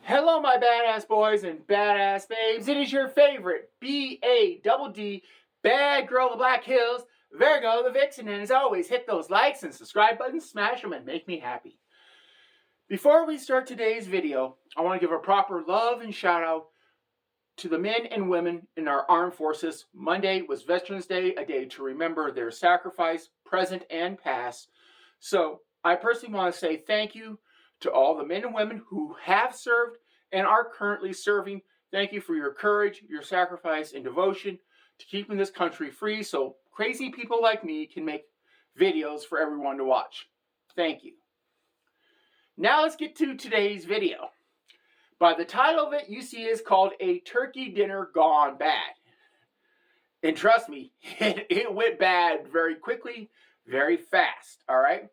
Hello, my badass boys and badass babes. It is your favorite B-A-double-D bad girl of the Black Hills, Virgo the Vixen. And as always, hit those likes and subscribe buttons, smash them, and make me happy. Before we start today's video, I want to give a proper love and shout out to the men and women in our armed forces. Monday was Veterans Day, a day to remember their sacrifice, present and past. So I personally want to say thank you to all the men and women who have served and are currently serving. Thank you for your courage, your sacrifice, and devotion to keeping this country free so crazy people like me can make videos for everyone to watch. Thank you. Now let's get to today's video. By the title of it, you see is called A Turkey Dinner Gone Bad. And trust me, it went bad very quickly, very fast, all right?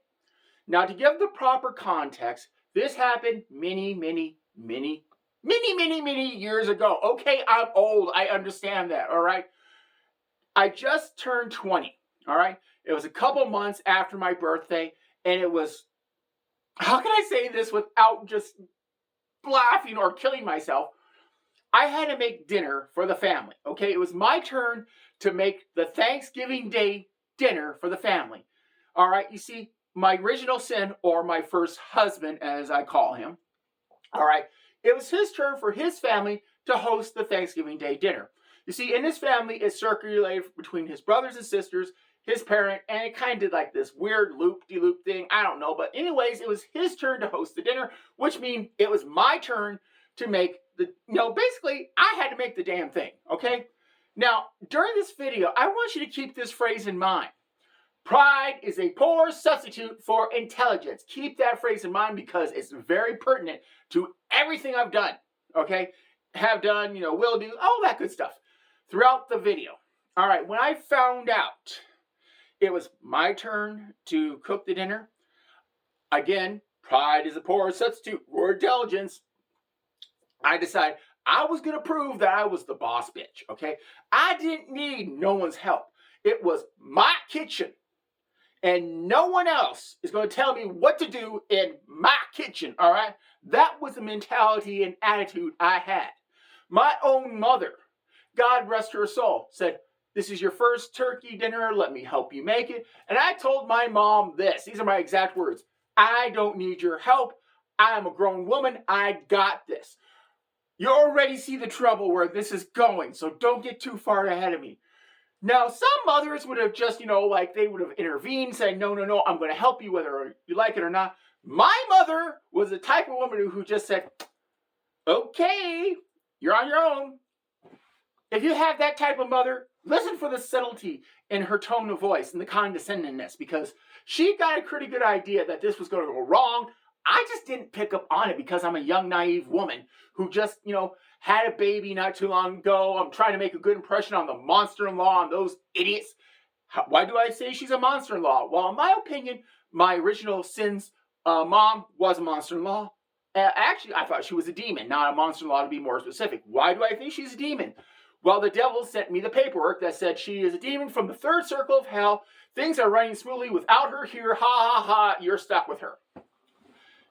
Now, to give the proper context, this happened many years ago. Okay, I'm old. I understand that, all right? I just turned 20, all right? It was a couple months after my birthday, and it was, how can I say this without just laughing or killing myself? I had to make dinner for the family, okay? It was my turn to make the Thanksgiving Day dinner for the family, all right? You see, my original sin, or my first husband, as I call him, all right, it was his turn for his family to host the Thanksgiving Day dinner. You see, in his family, it circulated between his brothers and sisters, his parent, and it kind of did like this weird loop-de-loop thing. I don't know. But anyways, it was his turn to host the dinner, which means it was my turn to make the, basically, I had to make the damn thing, okay? Now, during this video, I want you to keep this phrase in mind. Pride is a poor substitute for intelligence. Keep that phrase in mind because it's very pertinent to everything I've done, okay? Have done, will do, all that good stuff throughout the video. All right, when I found out it was my turn to cook the dinner, again, pride is a poor substitute for intelligence. I decided I was going to prove that I was the boss bitch, okay? I didn't need no one's help. It was my kitchen. And no one else is going to tell me what to do in my kitchen, all right? That was the mentality and attitude I had. My own mother, God rest her soul, said, "This is your first turkey dinner. Let me help you make it." And I told my mom this. These are my exact words. "I don't need your help. I am a grown woman. I got this." You already see the trouble where this is going, so don't get too far ahead of me. Now, some mothers would have just, they would have intervened, saying, no, I'm going to help you whether you like it or not. My mother was the type of woman who just said, okay, you're on your own. If you have that type of mother, listen for the subtlety in her tone of voice and the condescendingness, because she got a pretty good idea that this was going to go wrong. I just didn't pick up on it because I'm a young, naive woman who just, had a baby not too long ago. I'm trying to make a good impression on the monster-in-law and those idiots. Why do I say she's a monster-in-law? Well, in my opinion, my original sin's mom was a monster-in-law. Actually, I thought she was a demon, not a monster-in-law to be more specific. Why do I think she's a demon? Well, the devil sent me the paperwork that said she is a demon from the third circle of hell. Things are running smoothly without her here. Ha, ha, ha. You're stuck with her.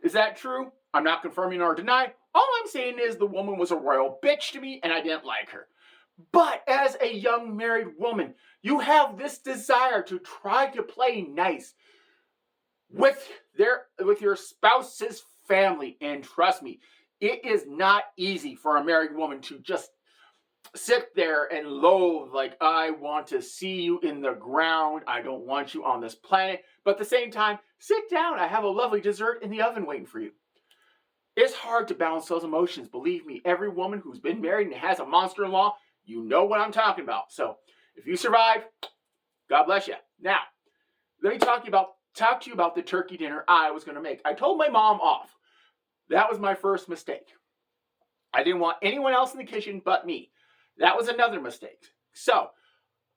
Is that true? I'm not confirming or denying. All I'm saying is the woman was a royal bitch to me and I didn't like her. But as a young married woman, you have this desire to try to play nice with your spouse's family. And trust me, it is not easy for a married woman to just sit there and loathe, like, I want to see you in the ground. I don't want you on this planet. But at the same time, sit down. I have a lovely dessert in the oven waiting for you. It's hard to balance those emotions. Believe me, every woman who's been married and has a monster-in-law, you know what I'm talking about. So if you survive, God bless you. Now, let me talk to you about the turkey dinner I was going to make. I told my mom off. That was my first mistake. I didn't want anyone else in the kitchen but me. That was another mistake. So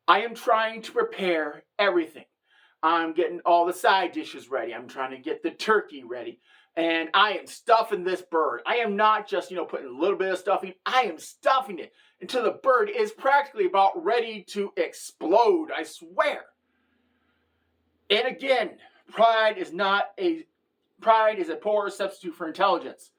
I am trying to prepare everything. I'm getting all the side dishes ready. I'm trying to get the turkey ready. And I am stuffing this bird. I am not just, putting a little bit of stuffing. I am stuffing it until the bird is practically about ready to explode. I swear. And again, pride is a poor substitute for intelligence.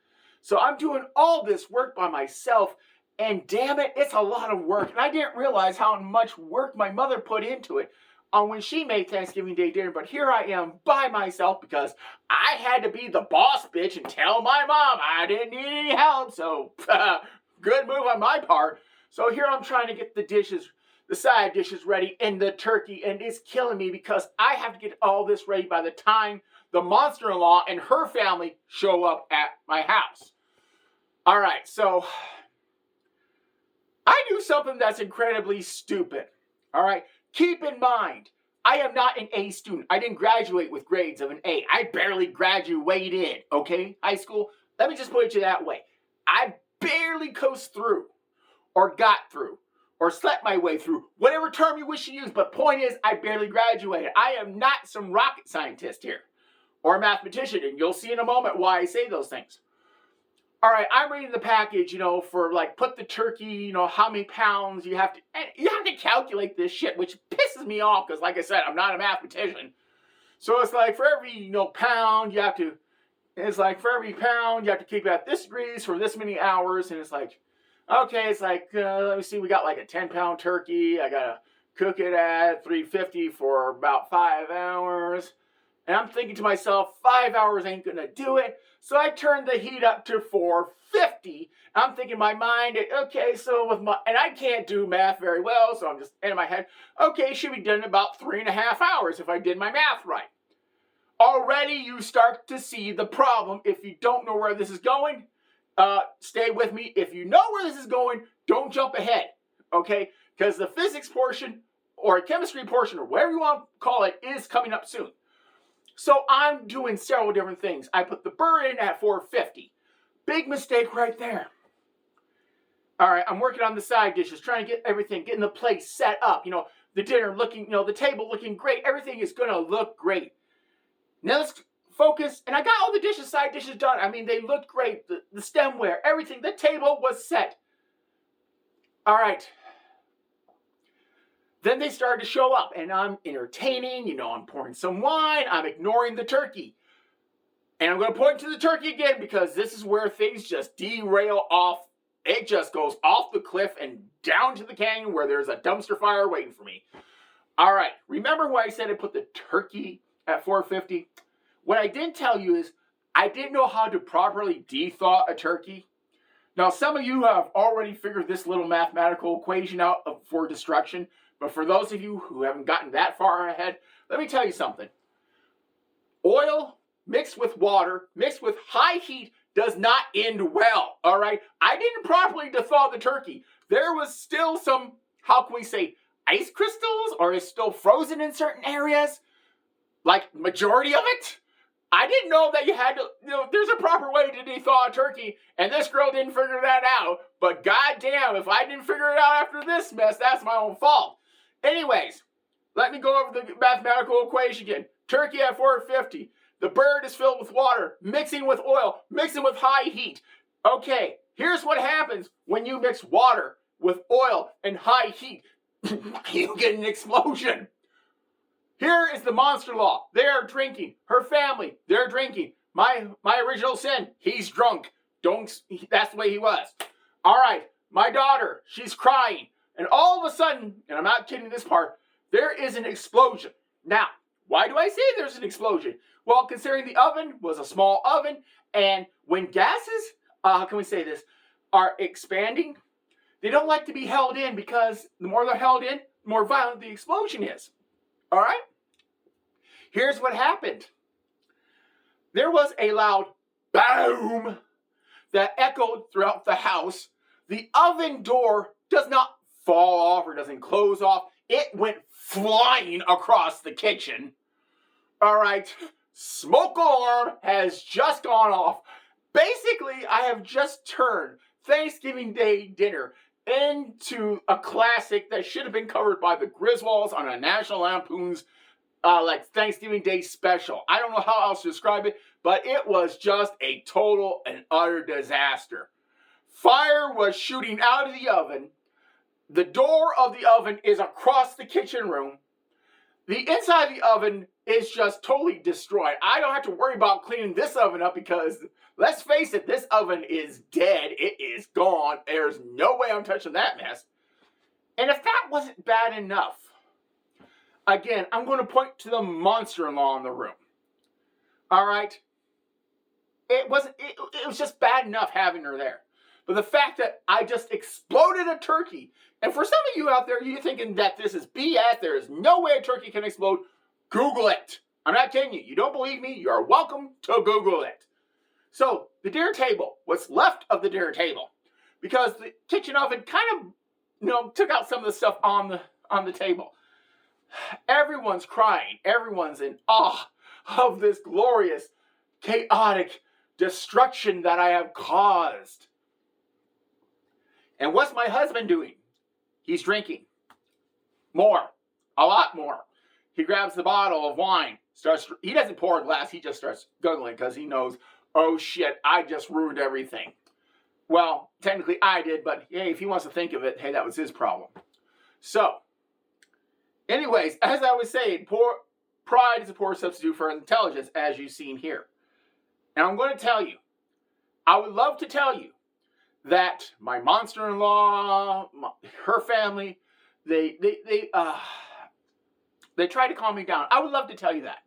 So I'm doing all this work by myself, and damn it, it's a lot of work. And I didn't realize how much work my mother put into it on when she made Thanksgiving Day dinner. But here I am by myself because I had to be the boss bitch and tell my mom I didn't need any help. So good move on my part. So here I'm trying to get the dishes, the side dishes ready, and the turkey, and it's killing me because I have to get all this ready by the time the monster-in-law and her family show up at my house. All right, so I do something that's incredibly stupid. All right, keep in mind, I am not an A student. I didn't graduate with grades of an A. I barely graduated, okay, high school. Let me just put it that way. I barely coasted through, or got through, or slept my way through, whatever term you wish to use, but point is, I barely graduated. I am not some rocket scientist here, or a mathematician, and you'll see in a moment why I say those things. All right, I'm reading the package, for like, put the turkey, how many pounds you have to calculate this shit, which pisses me off, because like I said, I'm not a mathematician. So it's like, for every, pound, you have to keep it at this degrees for this many hours, and it's like, okay, it's like, let me see, we got like a 10-pound turkey. I got to cook it at 350 for about 5 hours. And I'm thinking to myself, 5 hours ain't going to do it. So I turned the heat up to 450. I'm thinking in my mind, okay, so and I can't do math very well, so I'm just in my head, okay, should be done in about 3.5 hours if I did my math right. Already you start to see the problem. If you don't know where this is going, stay with me. If you know where this is going, don't jump ahead, okay? Because the physics portion or chemistry portion or whatever you want to call it is coming up soon. So I'm doing several different things. I put the bird in at 450. Big mistake right there. All right, I'm working on the side dishes, trying to get everything, getting the place set up. The dinner looking, the table looking great. Everything is going to look great. Now let's focus, and I got all the side dishes done. I mean, they looked great. The stemware, everything, the table was set. All right. Then they started to show up, and I'm entertaining, I'm pouring some wine, I'm ignoring the turkey. And I'm going to point to the turkey again because this is where things just derail off. It just goes off the cliff and down to the canyon where there's a dumpster fire waiting for me. All right, remember when I said I put the turkey at 450? What I didn't tell you is I didn't know how to properly de-thaw a turkey. Now, some of you have already figured this little mathematical equation out for destruction. But for those of you who haven't gotten that far ahead, let me tell you something. Oil mixed with water, mixed with high heat, does not end well, all right? I didn't properly de-thaw the turkey. There was still some, how can we say, ice crystals, or is still frozen in certain areas. Like, majority of it. I didn't know that you had to, there's a proper way to de-thaw a turkey, and this girl didn't figure that out. But goddamn, if I didn't figure it out after this mess, that's my own fault. Anyways, let me go over the mathematical equation again. Turkey at 450. The bird is filled with water, mixing with oil, mixing with high heat. Okay, here's what happens when you mix water with oil and high heat. You get an explosion. Here is the monster law. They are drinking. Her family, they're drinking. My original sin, he's drunk. That's the way he was. All right, my daughter, she's crying. And all of a sudden, and I'm not kidding this part, there is an explosion. Now, why do I say there's an explosion? Well, considering the oven was a small oven, and when gases, how can we say this, are expanding, they don't like to be held in because the more they're held in, the more violent the explosion is. All right? Here's what happened. There was a loud boom that echoed throughout the house. The oven door does not fall off or doesn't close off. It went flying across the kitchen. All right, smoke alarm has just gone off. Basically, I have just turned Thanksgiving Day dinner into a classic that should have been covered by the Griswolds on a National Lampoon's Thanksgiving Day special. I don't know how else to describe it, but it was just a total and utter disaster. Fire was shooting out of the oven. The door of the oven is across the kitchen room. The inside of the oven is just totally destroyed. I don't have to worry about cleaning this oven up because, let's face it, this oven is dead. It is gone. There's no way I'm touching that mess. And if that wasn't bad enough, again, I'm going to point to the monster-in-law in the room. All right? It was just bad enough having her there. But the fact that I just exploded a turkey, and for some of you out there, you're thinking that this is BS, there is no way a turkey can explode, Google it. I'm not kidding you. You don't believe me? You're welcome to Google it. So, the dinner table, what's left of the dinner table, because the kitchen oven kind of, took out some of the stuff on the table. Everyone's crying. Everyone's in awe of this glorious, chaotic destruction that I have caused. And what's my husband doing? He's drinking. More. A lot more. He grabs the bottle of wine. He doesn't pour a glass. He just starts guggling because he knows, oh shit, I just ruined everything. Well, technically I did, but hey, if he wants to think of it, hey, that was his problem. So, anyways, as I was saying, pride is a poor substitute for intelligence, as you've seen here. And I'm going to tell you, I would love to tell you that my monster-in-law, her family, they tried to calm me down. I would love to tell you that.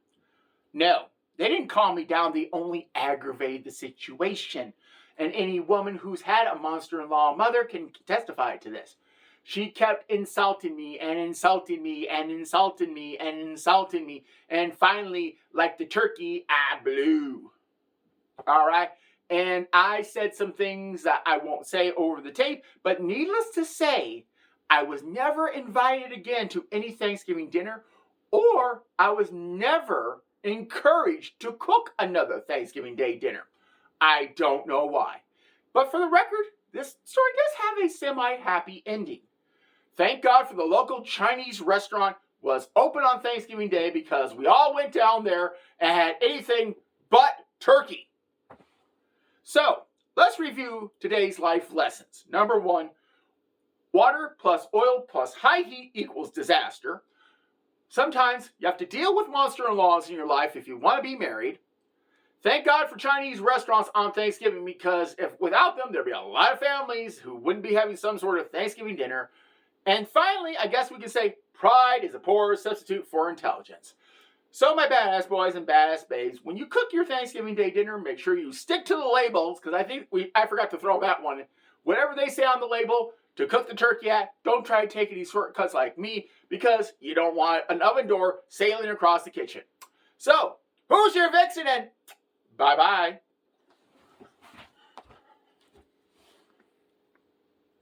No, they didn't calm me down. They only aggravated the situation. And any woman who's had a monster-in-law mother can testify to this. She kept insulting me and insulting me and insulting me and insulting me. And finally, like the turkey, I blew. All right? And I said some things that I won't say over the tape, but needless to say, I was never invited again to any Thanksgiving dinner, or I was never encouraged to cook another Thanksgiving Day dinner. I don't know why. But for the record, this story does have a semi-happy ending. Thank God for the local Chinese restaurant was open on Thanksgiving Day because we all went down there and had anything but turkey. So, let's review today's life lessons. Number 1, water plus oil plus high heat equals disaster. Sometimes you have to deal with monster-in-laws in your life if you want to be married. Thank God for Chinese restaurants on Thanksgiving because without them, there'd be a lot of families who wouldn't be having some sort of Thanksgiving dinner. And finally, I guess we can say pride is a poor substitute for intelligence. So my badass boys and badass babes, when you cook your Thanksgiving Day dinner, make sure you stick to the labels, because I forgot to throw that one. Whatever they say on the label to cook the turkey at, don't try to take any shortcuts like me, because you don't want an oven door sailing across the kitchen. So, who's your vixen and bye-bye.